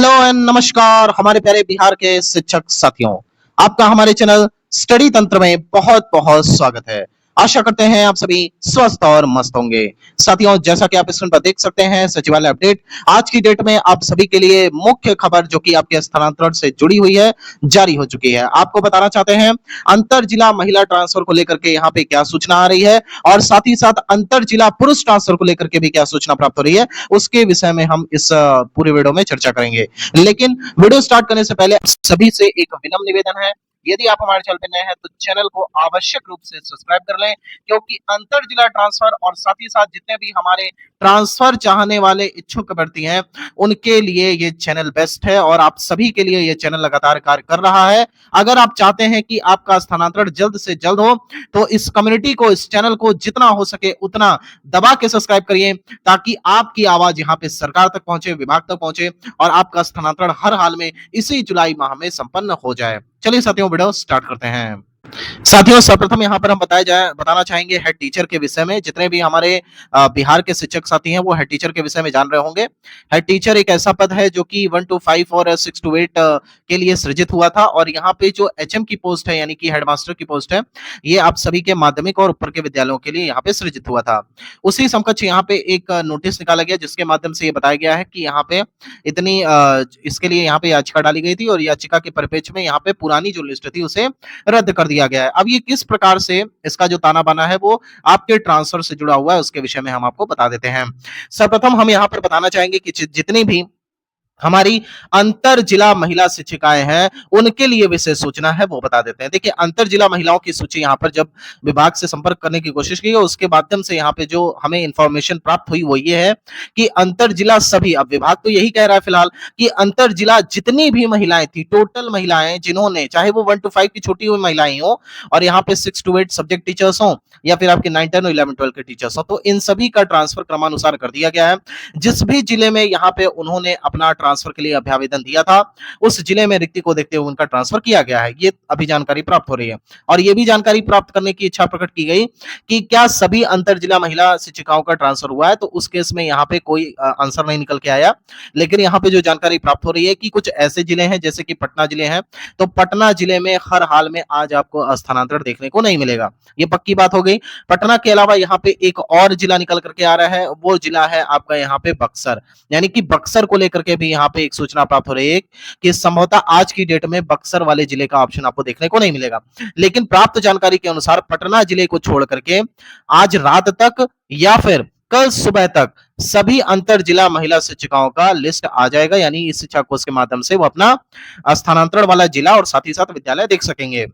Hello and नमस्कार हमारे प्यारे बिहार के शिक्षक साथियों। आपका हमारे चैनल स्टडी तंत्र में बहुत बहुत स्वागत है। आशा करते हैं आप सभी स्वस्थ और मस्त होंगे। साथियों, जैसा कि आप स्क्रीन पर देख सकते हैं, सचिवालय अपडेट आज की डेट में आप सभी के लिए मुख्य खबर जो कि आपके स्थानांतरण से जुड़ी हुई है, जारी हो चुकी है। आपको बताना चाहते हैं अंतर जिला महिला ट्रांसफर को लेकर के यहाँ पे क्या सूचना आ रही है और साथ ही साथ अंतर जिला पुरुष ट्रांसफर को लेकर के भी क्या सूचना प्राप्त हो रही है, उसके विषय में हम इस पूरे वीडियो में चर्चा करेंगे। लेकिन वीडियो स्टार्ट करने से पहले सभी से एक विनम्र निवेदन है, यदि आप हमारे चैनल पर नए हैं तो चैनल को आवश्यक रूप से सब्सक्राइब कर लें, क्योंकि अंतर जिला ट्रांसफर और साथ ही साथ जितने भी हमारे ट्रांसफर चाहने वाले इच्छुक अभ्यर्थी हैं उनके लिए ये चैनल बेस्ट है और आप सभी के लिए ये चैनल लगातार कार्य कर रहा है। अगर आप चाहते हैं कि आपका स्थानांतरण जल्द से जल्द हो तो इस कम्युनिटी को, इस चैनल को जितना हो सके उतना दबा के सब्सक्राइब करिए, ताकि आपकी आवाज यहाँ पे सरकार तक पहुंचे, विभाग तक पहुंचे और आपका स्थानांतरण हर हाल में इसी जुलाई माह में संपन्न हो जाए। चलिए साथियों, वीडियो स्टार्ट करते हैं। साथियों, सर्वप्रथम यहाँ पर हम बताना चाहेंगे हेड टीचर के विषय में। जितने भी हमारे बिहार के शिक्षक साथी हैं वो हेड टीचर के विषय में जान रहे होंगे। हेड टीचर एक ऐसा पद है जो कि 1 to 5 और 6 to 8 के लिए सृजित हुआ था और यहाँ पे जो एचएम की पोस्ट है यानी कि हेडमास्टर की पोस्ट है, ये आप सभी के माध्यमिक और ऊपर के विद्यालयों के लिए यहाँ पे सृजित हुआ था। उसी समकक्ष यहाँ पे एक नोटिस निकाला गया जिसके माध्यम से ये बताया गया है कि यहाँ पे इतनी इसके लिए यहाँ पे याचिका डाली गई थी और याचिका के परिप्रेक्ष्य में यहाँ पे पुरानी जो लिस्ट थी उसे रद्द कर दिया गया है। अब ये किस प्रकार से इसका जो ताना बाना है वो आपके ट्रांसफर से जुड़ा हुआ है, उसके विषय में हम आपको बता देते हैं। सर्वप्रथम हम यहाँ पर बताना चाहेंगे कि जितनी भी हमारी अंतर जिला महिला शिक्षिकाएं हैं उनके लिए विशेष सूचना है वो बता देते हैं। देखिए, अंतर जिला महिलाओं की सूची यहाँ पर जब विभाग से संपर्क करने की कोशिश की उसके माध्यम से यहाँ पे जो हमें इंफॉर्मेशन प्राप्त हुई वो ये है कि अंतर जिला सभी, अब विभाग तो यही कह रहा है फिलहाल कि अंतर जिला जितनी भी महिलाएं थी, टोटल महिलाएं जिन्होंने, चाहे वो 1 to 5 की छोटी हुई महिलाएं हो और यहाँ पे 6 to 8 सब्जेक्ट टीचर्स हो या फिर आपके 9, 10 और 11, 12 के टीचर्स हो, तो इन सभी का ट्रांसफर क्रमानुसार कर दिया गया है। जिस भी जिले में यहाँ पे उन्होंने अपना ट्रांसफर के लिए अभ्यावेदन दिया था उस जिले में रिक्ति को देखते हुए उनका ट्रांसफर किया गया है। ये अभी जानकारी प्राप्त हो रही है और ये भी जानकारी प्राप्त करने की इच्छा प्रकट की गई कि क्या सभी अंतर जिला महिला शिक्षिकाओं का ट्रांसफर हुआ है, तो उस केस में यहाँ पे कोई आंसर नहीं निकल के आया। लेकिन यहाँ पे जो जानकारी प्राप्त हो रही है कि कुछ ऐसे जिले हैं जैसे कि पटना जिले हैं, तो पटना जिले में हर हाल में आज आपको स्थानांतरण देखने को नहीं मिलेगा, ये पक्की बात हो गई। पटना के अलावा यहाँ पे एक और जिला निकल करके आ रहा है, वो जिला है आपका यहाँ पे बक्सर, यानी कि बक्सर को लेकर के भी यहाँ पे एक सूचना प्राप्त हो रही है कि संभवतः आज की डेट में बक्सर वाले जिले का ऑप्शन आपको देखने को नहीं मिलेगा। लेकिन प्राप्त जानकारी के अनुसार पटना जिले को छोड़ करके आज रात तक या फिर कल सुबह तक सभी अंतर जिला महिला शिक्षिकाओं का लिस्ट आ जाएगा, यानी इस शिक्षा कोष के माध्यम से वो अपना स्थानांतरण वाला जिला और साथ ही साथ विद्यालय देख सकेंगे।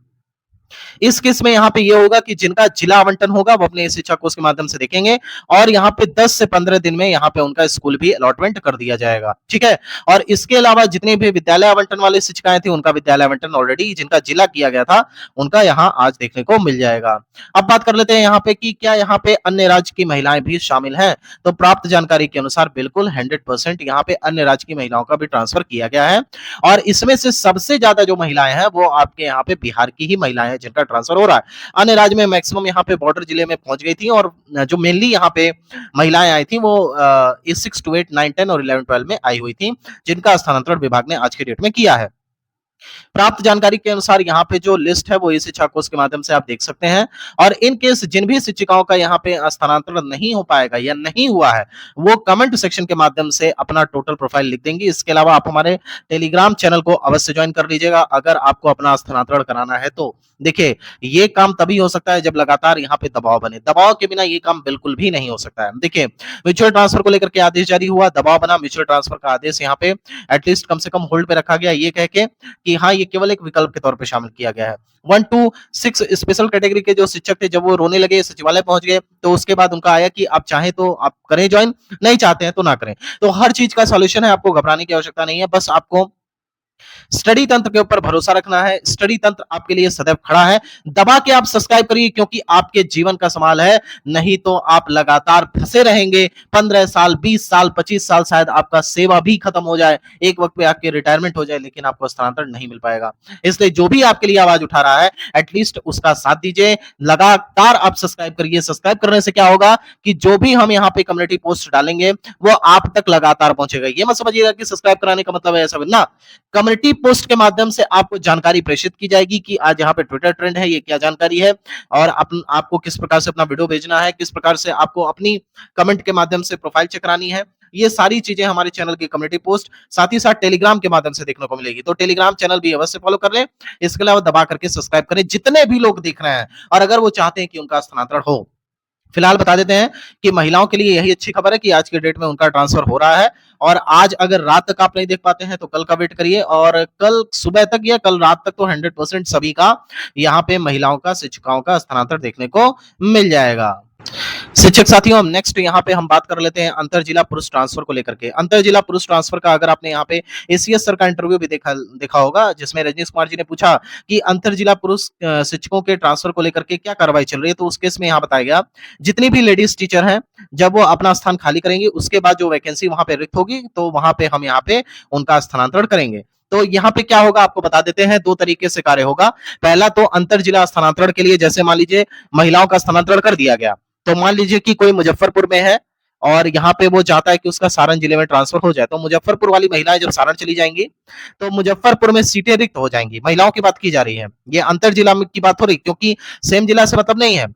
इस केस में यहाँ पे ये होगा कि जिनका जिला आवंटन होगा वो अपने शिक्षा कोष के माध्यम से देखेंगे और यहाँ पे 10 से 15 दिन में यहाँ पे उनका स्कूल भी अलॉटमेंट कर दिया जाएगा, ठीक है। और इसके अलावा जितने भी विद्यालय आवंटन वाले शिक्षिकाएं थी उनका विद्यालय आवंटन ऑलरेडी जिनका जिला किया गया था उनका यहाँ आज देखने को मिल जाएगा। अब बात कर लेते हैं यहाँ पे कि क्या यहाँ पे अन्य राज्य की महिलाएं भी शामिल हैं, तो प्राप्त जानकारी के अनुसार बिल्कुल 100% यहाँ पे अन्य राज्य की महिलाओं का भी ट्रांसफर किया गया है और इसमें से सबसे ज्यादा जो महिलाएं हैं वो आपके यहाँ पे बिहार की ही महिलाएं हैं जिनका ट्रांसफर हो रहा है। अन्य राज्य में मैक्सिमम यहाँ पे बॉर्डर जिले में पहुंच गई थी और जो मेनली यहाँ पे महिलाएं आई थी वो 6 to 8, 9, 10 और 11, 12 में आई हुई थी, जिनका स्थानांतरण विभाग ने आज के डेट में किया है। प्राप्त जानकारी के अनुसार यहाँ पे जो लिस्ट है वो इस शिक्षा कोष के माध्यम से आप देख सकते हैं और इन केस जिन भी शिक्षिकाओं का यहाँ पे स्थानांतरण नहीं हो पाएगा या नहीं हुआ है वो कमेंट सेक्शन के माध्यम से अपना टोटल प्रोफाइल लिख देंगे। इसके अलावा आप हमारे टेलीग्राम चैनल को अवश्य ज्वाइन कर लीजिएगा अगर आपको अपना स्थानांतरण कराना है तो। देखिए, ये काम तभी हो सकता है जब लगातार यहाँ पे दबाव बने, दबाव के बिना ये काम बिल्कुल भी नहीं हो सकता है। देखिए, म्यूचुअल ट्रांसफर को लेकर के आदेश जारी हुआ, दबाव बना, म्यूचुअल ट्रांसफर का आदेश यहाँ पे एटलीस्ट कम से कम होल्ड पे रखा गया, ये कह के कि हाँ ये केवल एक विकल्प के तौर पे शामिल किया गया है। 1 to 6 स्पेशल कैटेगरी के जो शिक्षक थे जब वो रोने लगे, सचिवालय पहुंच गए, तो उसके बाद उनका आया कि आप चाहें तो आप करें ज्वाइन, नहीं चाहते हैं तो ना करें। तो हर चीज का सॉल्यूशन है, आपको घबराने की आवश्यकता नहीं है, बस आपको स्टडी तंत्र के ऊपर भरोसा रखना है। स्टडी तंत्र आपके लिए सदैव खड़ा है। दबा के आप सब्सक्राइब करिए, क्योंकि आपके जीवन का सवाल है, नहीं तो आप लगातार फंसे रहेंगे। 15 साल, 20 साल, 25 साल, शायद आपका सेवा भी खत्म हो जाए, एक वक्त पे आपकी रिटायरमेंट हो जाए, लेकिन आपको स्थानांतरण नहीं मिल पाएगा। इसलिए जो भी आपके लिए आवाज उठा रहा है, एटलीस्ट उसका साथ दीजिए। लगातार आप सब्सक्राइब करिए। सब्सक्राइब करने से क्या होगा कि जो भी हम यहाँ पे कम्युनिटी पोस्ट डालेंगे वो आप तक लगातार पहुंचेगा। ये मत समझिएगा कि सब्सक्राइब कराने का मतलब है ऐसा ना। कम्युनिटी पोस्ट के माध्यम से आपको जानकारी प्रेषित की जाएगी कि आज यहाँ पे ट्विटर ट्रेंड है, ये क्या जानकारी है, और आपको किस प्रकार से अपना वीडियो भेजना है, किस प्रकार से आपको अपनी कमेंट के माध्यम से प्रोफाइल चेक करानी है। ये सारी चीजें हमारे चैनल की कम्युनिटी पोस्ट, साथ ही साथ टेलीग्राम के माध्यम से देखने को मिलेगी। तो टेलीग्राम चैनल भी अवश्य फॉलो कर लें। इसके अलावा दबा करके सब्सक्राइब करें जितने भी लोग देख रहे हैं, और अगर वो चाहते हैं कि उनका स्थानांतरण हो। फिलहाल बता देते हैं कि महिलाओं के लिए यही अच्छी खबर है कि आज के डेट में उनका ट्रांसफर हो रहा है। और आज अगर रात तक आप नहीं देख पाते हैं तो कल का वेट करिए, और कल सुबह तक या कल रात तक तो 100% सभी का यहाँ पे महिलाओं का, शिक्षिकाओं का स्थानांतरण देखने को मिल जाएगा। शिक्षक साथियों, हम नेक्स्ट यहाँ पे हम बात कर लेते हैं अंतर जिला पुरुष ट्रांसफर को लेकर के। अंतर जिला पुरुष ट्रांसफर का अगर आपने यहाँ पे एसीएस सर का इंटरव्यू भी देखा होगा, जिसमें रजनीश कुमार जी ने पूछा कि अंतर जिला पुरुष शिक्षकों के ट्रांसफर को लेकर के क्या कार्रवाई चल रही है, तो उस केस में यहाँ बताया गया, जितनी भी लेडीज टीचर हैं, जब वो अपना स्थान खाली करेंगे, उसके बाद जो वैकेंसी वहां पे रिक्त होगी, तो वहां पे हम यहाँ पे उनका स्थानांतरण करेंगे। तो यहाँ पे क्या होगा आपको बता देते हैं, दो तरीके से कार्य होगा। पहला तो अंतर जिला स्थानांतरण के लिए, जैसे मान लीजिए महिलाओं का स्थानांतरण कर दिया गया, तो मान लीजिए कि कोई मुजफ्फरपुर में है और यहाँ पे वो चाहता है कि उसका सारण जिले में ट्रांसफर हो जाए, तो मुजफ्फरपुर वाली महिलाएं जब सारण चली जाएंगी तो मुजफ्फरपुर में सीटें रिक्त हो जाएंगी। महिलाओं की बात की जा रही है, ये अंतर जिला की बात हो रही, क्योंकि सेम जिला से मतलब नहीं है।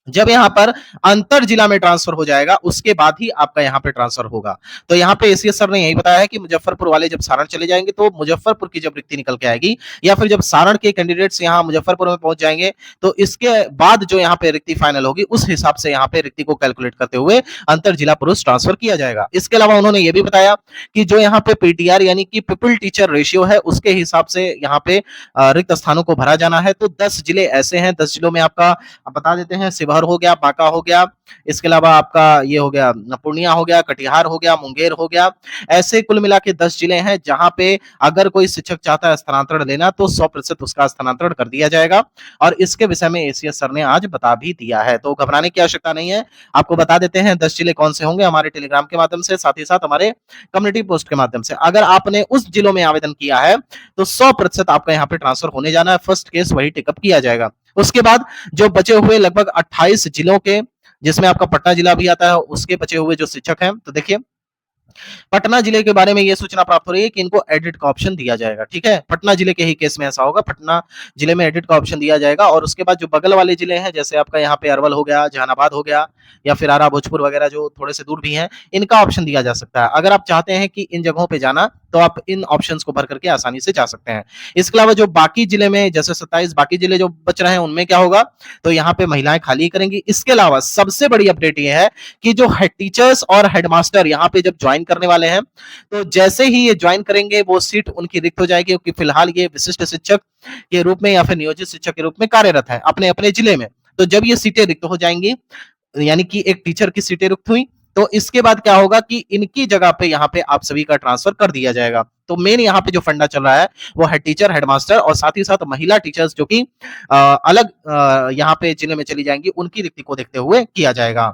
जब यहाँ पर अंतर जिला में ट्रांसफर हो जाएगा, उसके बाद ही आपका यहाँ पे ट्रांसफर होगा। तो यहाँ पे एसीएस सर ने यही बताया है कि मुजफ्फरपुर वाले जब सारण चले जाएंगे, तो मुजफ्फरपुर की जब रिक्ति निकल के आएगी, या फिर जब सारण के कैंडिडेट्स यहाँ मुजफ्फरपुर में पहुंच जाएंगे, तो इसके बाद जो यहाँ पे रिक्ति फाइनल होगी, उस हिसाब से यहाँ पे रिक्ति को कैलकुलेट करते हुए अंतर जिला पुरुष ट्रांसफर किया जाएगा। इसके अलावा उन्होंने ये भी बताया कि जो यहाँ पे पीटीआर यानी कि पीपल टीचर रेशियो है, उसके हिसाब से यहाँ पे रिक्त स्थानों को भरा जाना है। तो 10 जिले ऐसे हैं, 10 जिलों में आपका बता देते हैं, शिवहर हो गया, बांका हो गया, इसके अलावा आपका ये हो गया पूर्णिया हो गया, कटिहार हो गया, मुंगेर हो गया। ऐसे कुल मिला के 10 जिले हैं जहां पे अगर कोई शिक्षक चाहता है स्थानांतरण लेना, तो 100% उसका स्थानांतरण कर दिया जाएगा। और इसके विषय में एसीएस सर ने आज बता भी दिया है, तो घबराने की आवश्यकता नहीं है। आपको बता देते हैं 10 जिले कौन से होंगे, हमारे टेलीग्राम के माध्यम से, साथ ही साथ हमारे कम्युनिटी पोस्ट के माध्यम से। अगर आपने उस जिलों में आवेदन किया है तो 100% आपका यहाँ पे ट्रांसफर होने जाना है। फर्स्ट केस वही टिकअप किया जाएगा। उसके बाद जो बचे हुए लगभग 28 जिलों के, जिसमें आपका पटना जिला भी आता है, उसके बचे हुए जो शिक्षक हैं, तो देखिए पटना जिले के बारे में ये सूचना प्राप्त हो रही है कि इनको एडिट का ऑप्शन दिया जाएगा। ठीक है, पटना जिले के ही केस में ऐसा होगा, पटना जिले में एडिट का ऑप्शन दिया जाएगा। और उसके बाद जो बगल वाले जिले हैं, जैसे आपका यहाँ पे अरवल हो गया, जहानाबाद हो गया, या फिर आरा, भोजपुर वगैरह जो थोड़े से दूर भी हैं, इनका ऑप्शन दिया जा सकता है। अगर आप चाहते हैं कि इन जगहों पे जाना, तो आप इन ऑप्शंस को भर करके आसानी से जा सकते हैं। इसके अलावा जो बाकी जिले में, जैसे 27 बाकी जिले जो बच रहे हैं, उनमें क्या होगा, तो यहाँ पे महिलाएं खाली करेंगी। इसके अलावा सबसे बड़ी अपडेट ये है कि जो हेड टीचर्स और हेडमास्टर यहाँ पे जब ज्वाइन करने वाले हैं, तो जैसे ही ये ज्वाइन करेंगे, वो सीट उनकी रिक्त हो जाएगी, क्योंकि फिलहाल ये विशिष्ट शिक्षक के रूप में या फिर नियोजित शिक्षक के रूप में कार्यरत है अपने अपने जिले में। तो जब ये सीटें रिक्त हो जाएंगी, यानी कि एक टीचर की सीटें रिक्त हुई, तो इसके बाद क्या होगा कि इनकी जगह पे यहाँ पे आप सभी का ट्रांसफर कर दिया जाएगा। तो मेन यहाँ पे जो फंडा चल रहा है वो हेड टीचर, हेडमास्टर और साथ ही साथ महिला टीचर्स जो कि अलग यहाँ पे जिले में चली जाएंगी, उनकी रिक्ति को देखते हुए किया जाएगा।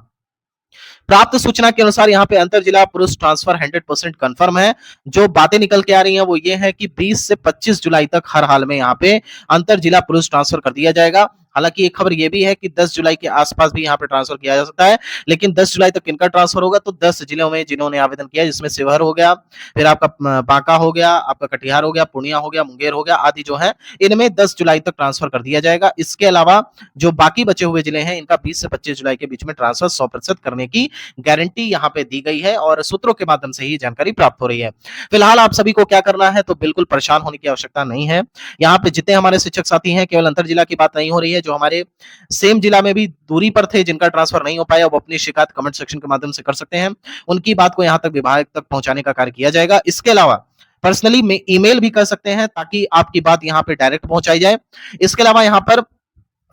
प्राप्त सूचना के अनुसार यहाँ पे अंतर जिला पुरुष ट्रांसफर 100% कंफर्म है। जो बातें निकल के आ रही हैं वो ये है कि 20 से 25 जुलाई तक हर हाल में यहाँ पे अंतर जिला पुरुष ट्रांसफर कर दिया जाएगा। हालांकि एक खबर ये भी है कि 10 जुलाई के आसपास भी यहाँ पे ट्रांसफर किया जा सकता है, लेकिन 10 जुलाई तक किनका ट्रांसफर होगा, तो 10 जिलों में जिन्होंने आवेदन किया, जिसमें शिवहर हो गया, फिर आपका बांका हो गया, आपका कटिहार हो गया, पूर्णिया हो गया, मुंगेर हो गया, आदि जो है, इनमें 10 जुलाई तक ट्रांसफर कर दिया जाएगा। इसके अलावा जो बाकी बचे हुए जिले हैं, इनका 20 से 25 जुलाई के बीच में ट्रांसफर 100% करने की गारंटी यहाँ पे दी गई है, और सूत्रों के माध्यम से ही जानकारी प्राप्त हो रही है। फिलहाल आप सभी को क्या करना है, तो बिल्कुल परेशान होने की आवश्यकता नहीं है। यहाँ पे जितने हमारे शिक्षक साथी हैं, केवल अंतर जिला की बात नहीं हो रही है, जो हमारे सेम जिला में भी दूरी पर थे, जिनका ट्रांसफर नहीं हो पाया, वो अपनी शिकायत कमेंट सेक्शन के माध्यम से कर सकते हैं। उनकी बात को यहाँ तक विभाग तक पहुंचाने का कार्य किया जाएगा। इसके अलावा पर्सनली ईमेल भी कर सकते हैं, ताकि आपकी बात यहाँ पे डायरेक्ट पहुंचाई जाए। इसके अलावा यहाँ पर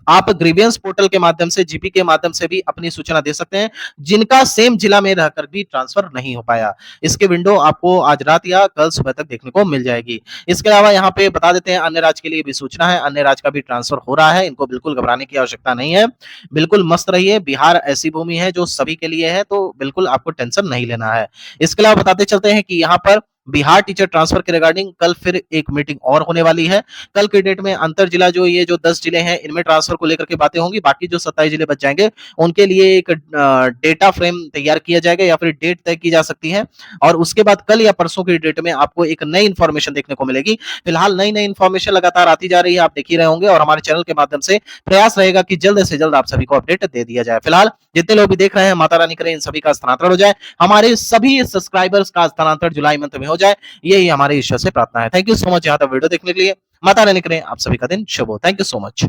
आप ग्रीवियंस पोर्टल के माध्यम से, जीपी के माध्यम से भी अपनी सूचना दे सकते हैं, जिनका सेम जिला में रहकर भी ट्रांसफर नहीं हो पाया। इसकी विंडो आपको आज रात या कल सुबह तक देखने को मिल जाएगी। इसके अलावा यहाँ पे बता देते हैं अन्य राज्य के लिए भी सूचना है, अन्य राज्य का भी ट्रांसफर हो रहा है, इनको बिल्कुल घबराने की आवश्यकता नहीं है। बिल्कुल मस्त रहिए, बिहार ऐसी भूमि है जो सभी के लिए है, तो बिल्कुल आपको टेंशन नहीं लेना है। इसके अलावा बताते चलते हैं कि यहाँ पर बिहार टीचर ट्रांसफर के रिगार्डिंग कल फिर एक मीटिंग और होने वाली है। कल के डेट में अंतर जिला जो ये जो 10 जिले हैं इनमें ट्रांसफर को लेकर के बातें होंगी, बाकी जो 27 जिले बच जाएंगे उनके लिए एक डेटा फ्रेम तैयार किया जाएगा या फिर डेट तय की जा सकती है और उसके बाद कल या परसों की डेट में आपको एक नई इंफॉर्मेशन देखने को मिलेगी। फिलहाल नई नई इंफॉर्मेशन लगातार आती जा रही है, आप देख ही रहे होंगे और हमारे चैनल के माध्यम से प्रयास रहेगा कि जल्द से जल्द आप सभी को अपडेट दे दिया जाए। फिलहाल जितने लोग भी देख रहे हैं, माता रानी करें इन सभी का स्थानांतरण हो जाए, हमारे सभी सब्सक्राइबर्स का स्थानांतरण जुलाई मंथ में हो जाए, यही हमारे ईश्वर से प्रार्थना है। थैंक यू सो मच यहाँ तक वीडियो देखने के लिए। माता रानी करें आप सभी का दिन शुभ हो। Thank you so much.